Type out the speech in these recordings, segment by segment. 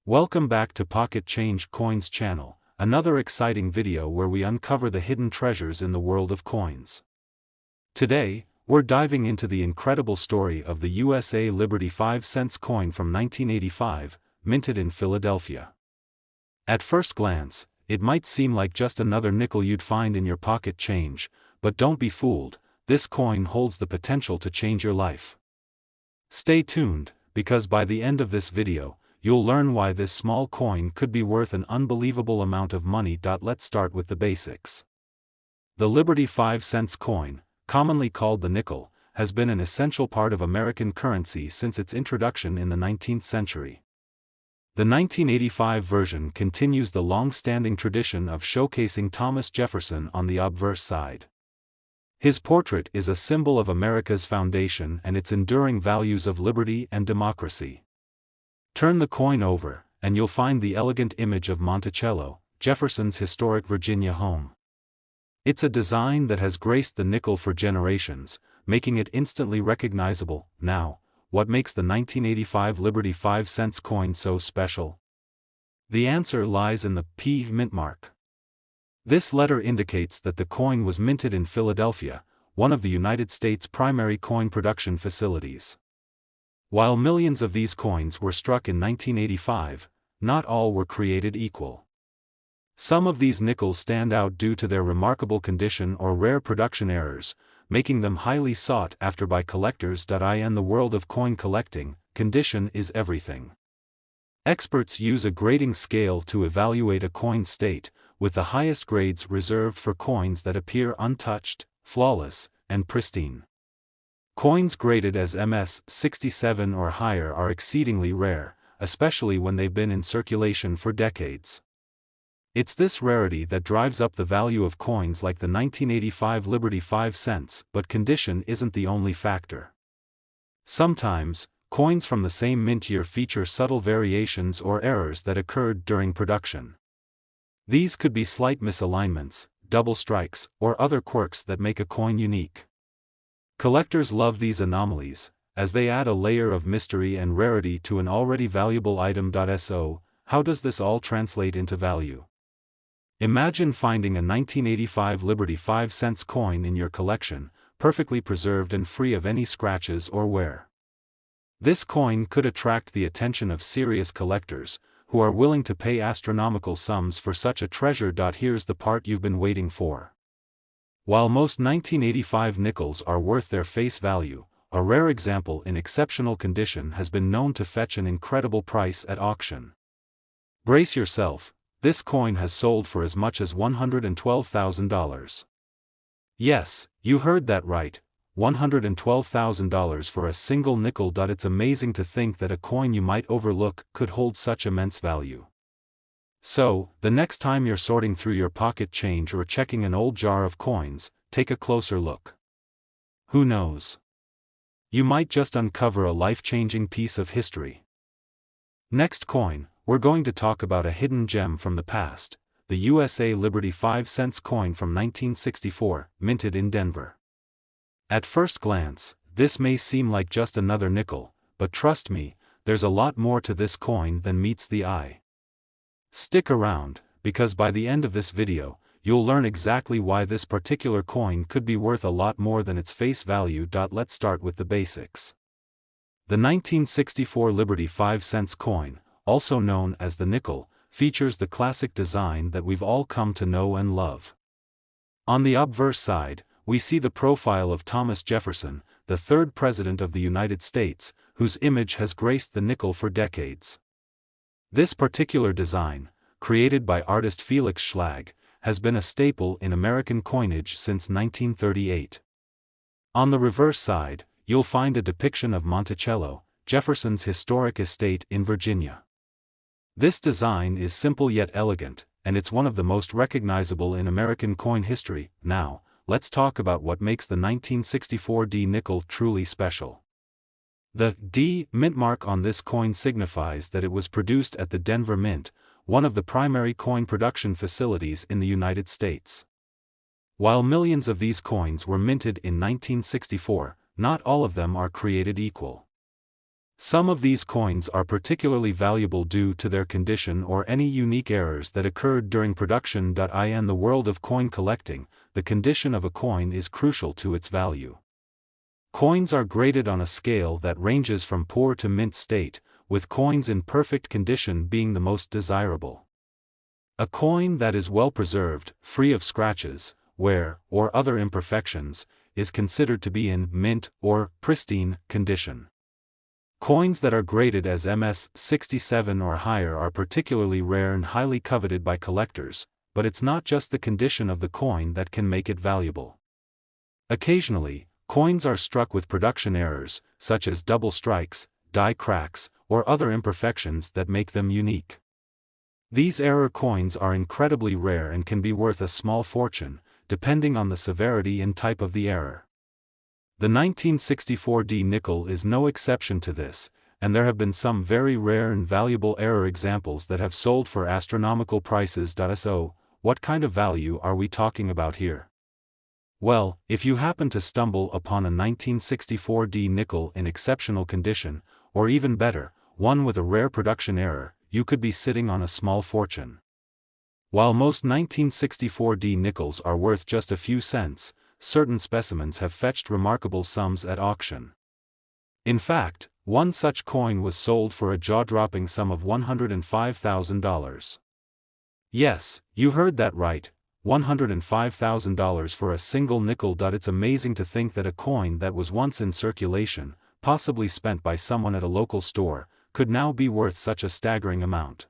Welcome back to Pocket Change Coins channel, another exciting video where we uncover the hidden treasures in the world of coins. Today, we're diving into the incredible story of the USA Liberty 5-cent coin from 1985, minted in Philadelphia. At first glance, it might seem like just another nickel you'd find in your pocket change, but don't be fooled, this coin holds the potential to change your life. Stay tuned, because by the end of this video, you'll learn why this small coin could be worth an unbelievable amount of money. Let's start with the basics. The Liberty 5-cent coin, commonly called the nickel, has been an essential part of American currency since its introduction in the 19th century. The 1985 version continues the long-standing tradition of showcasing Thomas Jefferson on the obverse side. His portrait is a symbol of America's foundation and its enduring values of liberty and democracy. Turn the coin over, and you'll find the elegant image of Monticello, Jefferson's historic Virginia home. It's a design that has graced the nickel for generations, making it instantly recognizable. Now, what makes the 1985 Liberty 5-cent coin so special? The answer lies in the P mint mark. This letter indicates that the coin was minted in Philadelphia, one of the United States' primary coin production facilities. While millions of these coins were struck in 1985, not all were created equal. Some of these nickels stand out due to their remarkable condition or rare production errors, making them highly sought after by collectors. In the world of coin collecting, condition is everything. Experts use a grading scale to evaluate a coin's state, with the highest grades reserved for coins that appear untouched, flawless, and pristine. Coins graded as MS 67 or higher are exceedingly rare, especially when they've been in circulation for decades. It's this rarity that drives up the value of coins like the 1985 Liberty 5 cents, but condition isn't the only factor. Sometimes, coins from the same mint year feature subtle variations or errors that occurred during production. These could be slight misalignments, double strikes, or other quirks that make a coin unique. Collectors love these anomalies, as they add a layer of mystery and rarity to an already valuable item. So, how does this all translate into value? Imagine finding a 1985 Liberty 5-cent coin in your collection, perfectly preserved and free of any scratches or wear. This coin could attract the attention of serious collectors, who are willing to pay astronomical sums for such a treasure. Here's the part you've been waiting for. While most 1985 nickels are worth their face value, a rare example in exceptional condition has been known to fetch an incredible price at auction. Brace yourself, this coin has sold for as much as $112,000. Yes, you heard that right, $112,000 for a single nickel. It's amazing to think that a coin you might overlook could hold such immense value. So, the next time you're sorting through your pocket change or checking an old jar of coins, take a closer look. Who knows? You might just uncover a life-changing piece of history. Next coin, we're going to talk about a hidden gem from the past, the USA Liberty 5-cent coin from 1964, minted in Denver. At first glance, this may seem like just another nickel, but trust me, there's a lot more to this coin than meets the eye. Stick around, because by the end of this video, you'll learn exactly why this particular coin could be worth a lot more than its face value. Let's start with the basics. The 1964 Liberty 5-cent coin, also known as the nickel, features the classic design that we've all come to know and love. On the obverse side, we see the profile of Thomas Jefferson, the third President of the United States, whose image has graced the nickel for decades. This particular design, created by artist Felix Schlag, has been a staple in American coinage since 1938. On the reverse side, you'll find a depiction of Monticello, Jefferson's historic estate in Virginia. This design is simple yet elegant, and it's one of the most recognizable in American coin history. Now, let's talk about what makes the 1964 D nickel truly special. The D mint mark on this coin signifies that it was produced at the Denver Mint, one of the primary coin production facilities in the United States. While millions of these coins were minted in 1964, not all of them are created equal. Some of these coins are particularly valuable due to their condition or any unique errors that occurred during production. In the world of coin collecting, the condition of a coin is crucial to its value. Coins are graded on a scale that ranges from poor to mint state, with coins in perfect condition being the most desirable. A coin that is well preserved, free of scratches, wear, or other imperfections, is considered to be in mint or pristine condition. Coins that are graded as MS-67 or higher are particularly rare and highly coveted by collectors, but it's not just the condition of the coin that can make it valuable. Occasionally, coins are struck with production errors, such as double strikes, die cracks, or other imperfections that make them unique. These error coins are incredibly rare and can be worth a small fortune, depending on the severity and type of the error. The 1964D nickel is no exception to this, and there have been some very rare and valuable error examples that have sold for astronomical prices. So, what kind of value are we talking about here? Well, if you happen to stumble upon a 1964D nickel in exceptional condition, or even better, one with a rare production error, you could be sitting on a small fortune. While most 1964D nickels are worth just a few cents, certain specimens have fetched remarkable sums at auction. In fact, one such coin was sold for a jaw-dropping sum of $105,000. Yes, you heard that right, $105,000 for a single nickel. It's amazing to think that a coin that was once in circulation, possibly spent by someone at a local store, could now be worth such a staggering amount.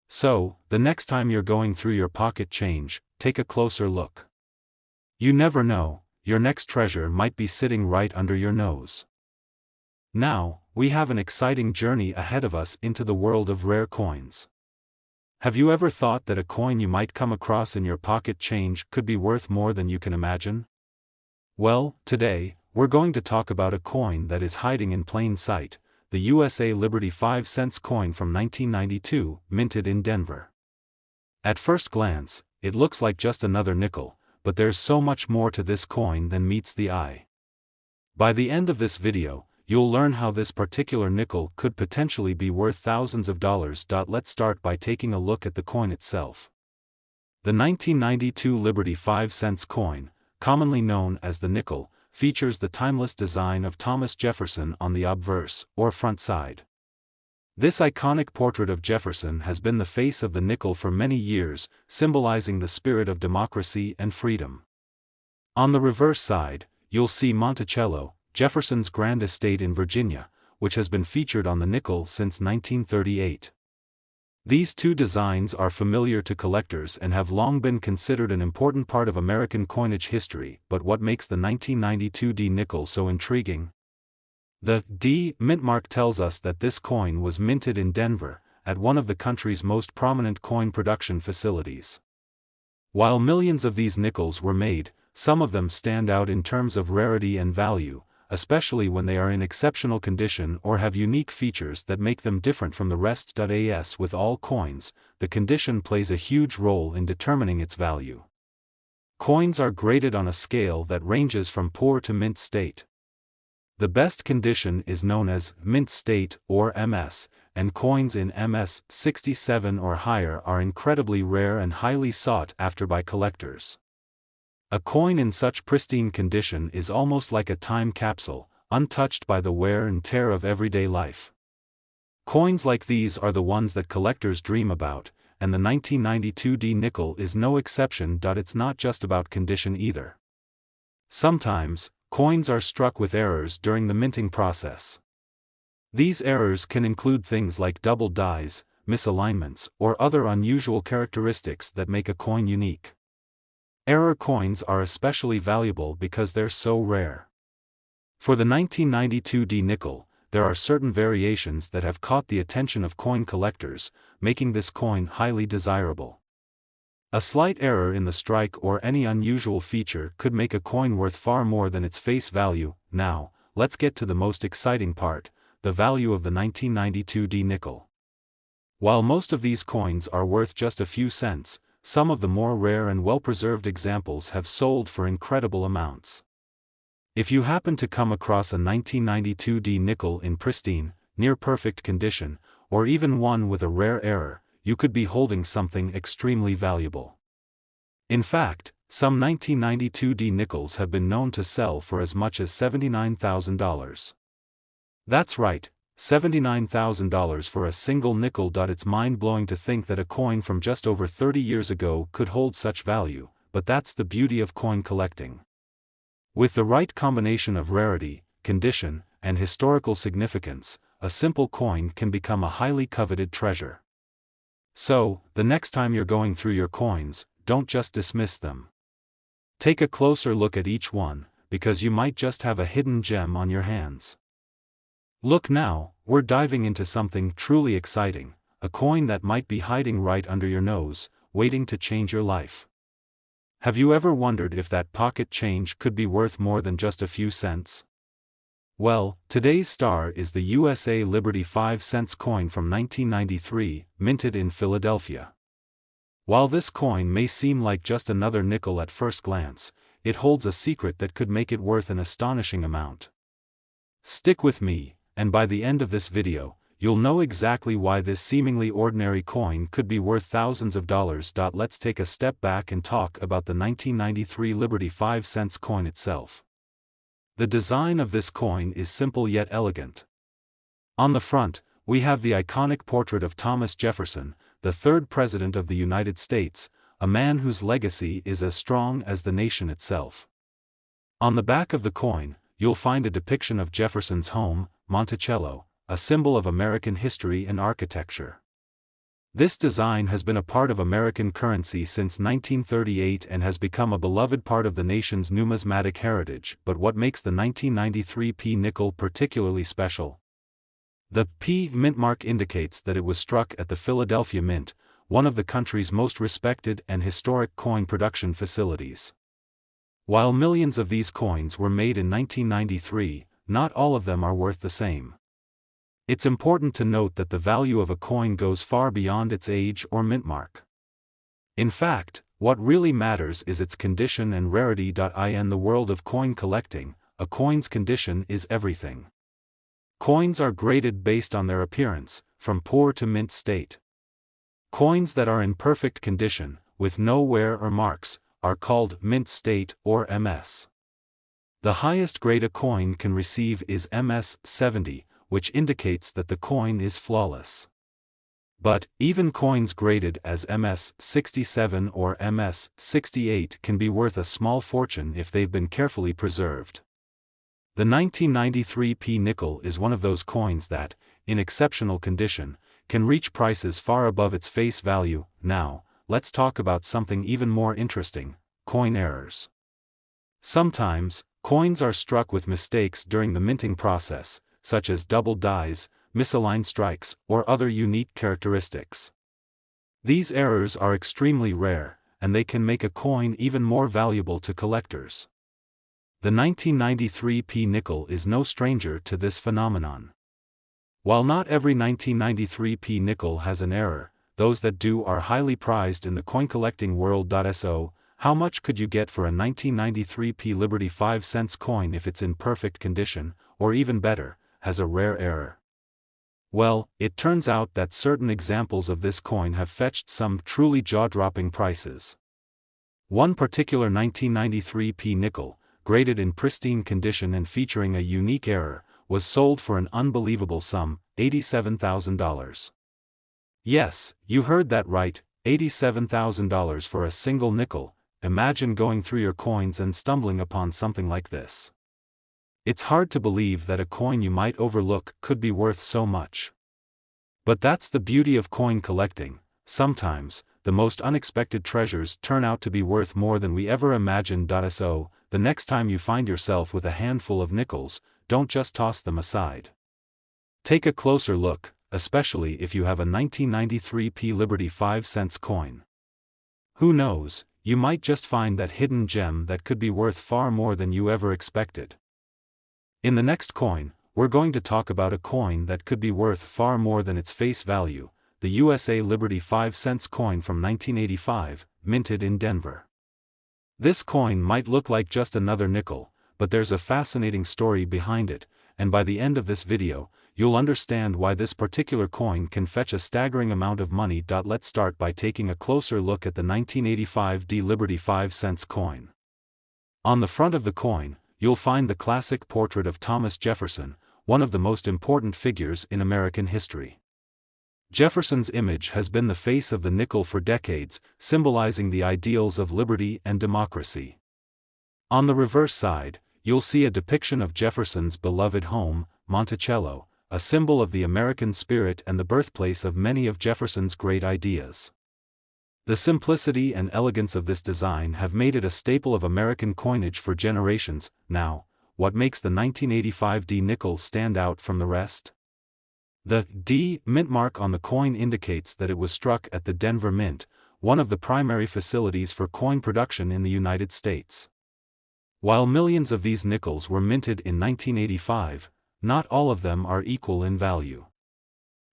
So, the next time you're going through your pocket change, take a closer look. You never know, your next treasure might be sitting right under your nose. Now, we have an exciting journey ahead of us into the world of rare coins. Have you ever thought that a coin you might come across in your pocket change could be worth more than you can imagine? Well, today, we're going to talk about a coin that is hiding in plain sight, the USA Liberty 5-cent coin from 1992, minted in Denver. At first glance, it looks like just another nickel, but there's so much more to this coin than meets the eye. By the end of this video, you'll learn how this particular nickel could potentially be worth thousands of dollars. Let's start by taking a look at the coin itself. The 1992 Liberty 5-cent coin, commonly known as the nickel, features the timeless design of Thomas Jefferson on the obverse, or front side. This iconic portrait of Jefferson has been the face of the nickel for many years, symbolizing the spirit of democracy and freedom. On the reverse side, you'll see Monticello, Jefferson's grand estate in Virginia, which has been featured on the nickel since 1938. These two designs are familiar to collectors and have long been considered an important part of American coinage history. But what makes the 1992D nickel so intriguing? The D mint mark tells us that this coin was minted in Denver, at one of the country's most prominent coin production facilities. While millions of these nickels were made, some of them stand out in terms of rarity and value, especially when they are in exceptional condition or have unique features that make them different from the rest. As with all coins, the condition plays a huge role in determining its value. Coins are graded on a scale that ranges from poor to mint state. The best condition is known as mint state or MS, and coins in MS-67 or higher are incredibly rare and highly sought after by collectors. A coin in such pristine condition is almost like a time capsule, untouched by the wear and tear of everyday life. Coins like these are the ones that collectors dream about, and the 1992D nickel is no exception. It's not just about condition either. Sometimes, coins are struck with errors during the minting process. These errors can include things like double dies, misalignments, or other unusual characteristics that make a coin unique. Error coins are especially valuable because they're so rare. For the 1992D nickel, there are certain variations that have caught the attention of coin collectors, making this coin highly desirable. A slight error in the strike or any unusual feature could make a coin worth far more than its face value. Now, let's get to the most exciting part, the value of the 1992D nickel. While most of these coins are worth just a few cents, some of the more rare and well-preserved examples have sold for incredible amounts. If you happen to come across a 1992 D nickel in pristine, near-perfect condition, or even one with a rare error, you could be holding something extremely valuable. In fact, some 1992 D nickels have been known to sell for as much as $79,000. That's right, $79,000 for a single nickel. It's mind-blowing to think that a coin from just over 30 years ago could hold such value, but that's the beauty of coin collecting. With the right combination of rarity, condition, and historical significance, a simple coin can become a highly coveted treasure. So, the next time you're going through your coins, don't just dismiss them. Take a closer look at each one, because you might just have a hidden gem on your hands. Look now, we're diving into something truly exciting, a coin that might be hiding right under your nose, waiting to change your life. Have you ever wondered if that pocket change could be worth more than just a few cents? Well, today's star is the USA Liberty 5-cent coin from 1993, minted in Philadelphia. While this coin may seem like just another nickel at first glance, it holds a secret that could make it worth an astonishing amount. Stick with me, and by the end of this video, you'll know exactly why this seemingly ordinary coin could be worth thousands of dollars. Let's take a step back and talk about the 1993 Liberty 5-cent coin itself. The design of this coin is simple yet elegant. On the front, we have the iconic portrait of Thomas Jefferson, the third President of the United States, a man whose legacy is as strong as the nation itself. On the back of the coin, you'll find a depiction of Jefferson's home, Monticello, a symbol of American history and architecture. This design has been a part of American currency since 1938 and has become a beloved part of the nation's numismatic heritage. But what makes the 1993 P nickel particularly special? The P mint mark indicates that it was struck at the Philadelphia Mint, one of the country's most respected and historic coin production facilities. While millions of these coins were made in 1993, not all of them are worth the same. It's important to note that the value of a coin goes far beyond its age or mint mark. In fact, what really matters is its condition and rarity. In the world of coin collecting, a coin's condition is everything. Coins are graded based on their appearance, from poor to mint state. Coins that are in perfect condition, with no wear or marks, are called mint state or MS. The highest grade a coin can receive is MS 70, which indicates that the coin is flawless. But, even coins graded as MS 67 or MS 68 can be worth a small fortune if they've been carefully preserved. The 1993 P nickel is one of those coins that, in exceptional condition, can reach prices far above its face value. Now, let's talk about something even more interesting: coin errors. Sometimes, coins are struck with mistakes during the minting process, such as double dies, misaligned strikes, or other unique characteristics. These errors are extremely rare, and they can make a coin even more valuable to collectors. The 1993 P nickel is no stranger to this phenomenon. While not every 1993 P nickel has an error, those that do are highly prized in the coin collecting world. So, how much could you get for a 1993 P Liberty 5-cent coin if it's in perfect condition, or even better, has a rare error? Well, it turns out that certain examples of this coin have fetched some truly jaw-dropping prices. One particular 1993 P nickel, graded in pristine condition and featuring a unique error, was sold for an unbelievable sum, $87,000. Yes, you heard that right, $87,000 for a single nickel. Imagine going through your coins and stumbling upon something like this. It's hard to believe that a coin you might overlook could be worth so much. But that's the beauty of coin collecting. Sometimes, the most unexpected treasures turn out to be worth more than we ever imagined. So, the next time you find yourself with a handful of nickels, don't just toss them aside. Take a closer look, especially if you have a 1993 P Liberty 5-cent coin. Who knows, you might just find that hidden gem that could be worth far more than you ever expected. In the next coin, we're going to talk about a coin that could be worth far more than its face value, the USA Liberty 5-cent coin from 1985, minted in Denver. This coin might look like just another nickel, but there's a fascinating story behind it, and by the end of this video, you'll understand why this particular coin can fetch a staggering amount of money. Let's start by taking a closer look at the 1985 D Liberty 5-cent coin. On the front of the coin, you'll find the classic portrait of Thomas Jefferson, one of the most important figures in American history. Jefferson's image has been the face of the nickel for decades, symbolizing the ideals of liberty and democracy. On the reverse side, you'll see a depiction of Jefferson's beloved home, Monticello, a symbol of the American spirit and the birthplace of many of Jefferson's great ideas. The simplicity and elegance of this design have made it a staple of American coinage for generations. Now, what makes the 1985 D nickel stand out from the rest? The D mint mark on the coin indicates that it was struck at the Denver Mint, one of the primary facilities for coin production in the United States. While millions of these nickels were minted in 1985, not all of them are equal in value.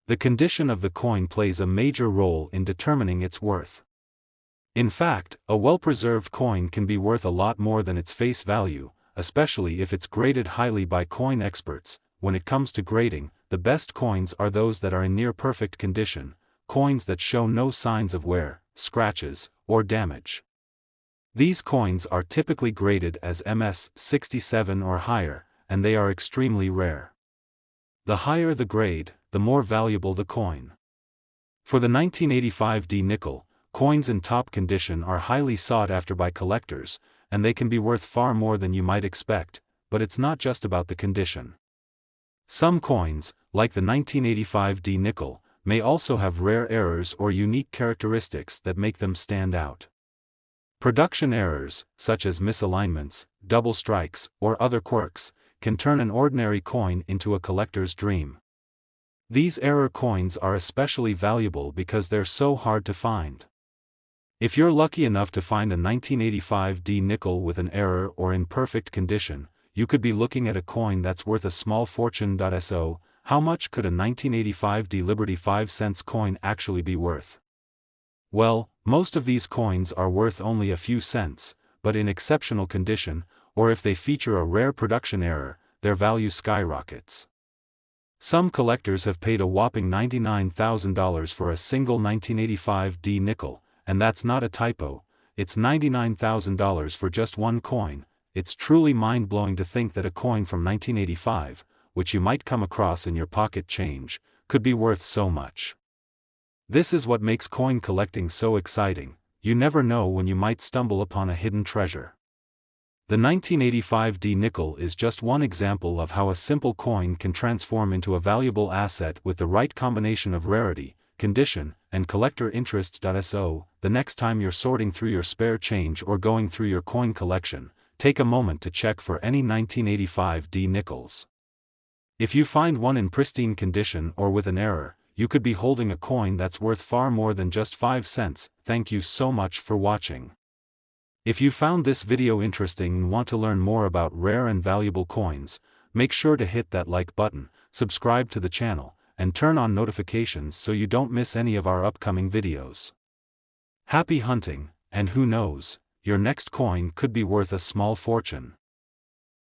The condition of the coin plays a major role in determining its worth. In fact, a well-preserved coin can be worth a lot more than its face value, especially if it's graded highly by coin experts. When it comes to grading, the best coins are those that are in near-perfect condition, coins that show no signs of wear, scratches, or damage. These coins are typically graded as MS 67 or higher, and they are extremely rare. The higher the grade, the more valuable the coin. For the 1985 D nickel, coins in top condition are highly sought after by collectors, and they can be worth far more than you might expect, but it's not just about the condition. Some coins, like the 1985 D nickel, may also have rare errors or unique characteristics that make them stand out. Production errors, such as misalignments, double strikes, or other quirks, can turn an ordinary coin into a collector's dream. These error coins are especially valuable because they're so hard to find. If you're lucky enough to find a 1985 D nickel with an error or in perfect condition, you could be looking at a coin that's worth a small fortune. So, how much could a 1985 D Liberty 5-cent coin actually be worth? Well, most of these coins are worth only a few cents, but in exceptional condition, or if they feature a rare production error, their value skyrockets. Some collectors have paid a whopping $99,000 for a single 1985 D nickel, and that's not a typo, it's $99,000 for just one coin. It's truly mind-blowing to think that a coin from 1985, which you might come across in your pocket change, could be worth so much. This is what makes coin collecting so exciting. You never know when you might stumble upon a hidden treasure. The 1985 D nickel is just one example of how a simple coin can transform into a valuable asset with the right combination of rarity, condition, and collector interest. So, the next time you're sorting through your spare change or going through your coin collection, take a moment to check for any 1985 D nickels. If you find one in pristine condition or with an error, you could be holding a coin that's worth far more than just 5 cents. Thank you so much for watching. If you found this video interesting and want to learn more about rare and valuable coins, make sure to hit that like button, subscribe to the channel, and turn on notifications so you don't miss any of our upcoming videos. Happy hunting, and who knows, your next coin could be worth a small fortune.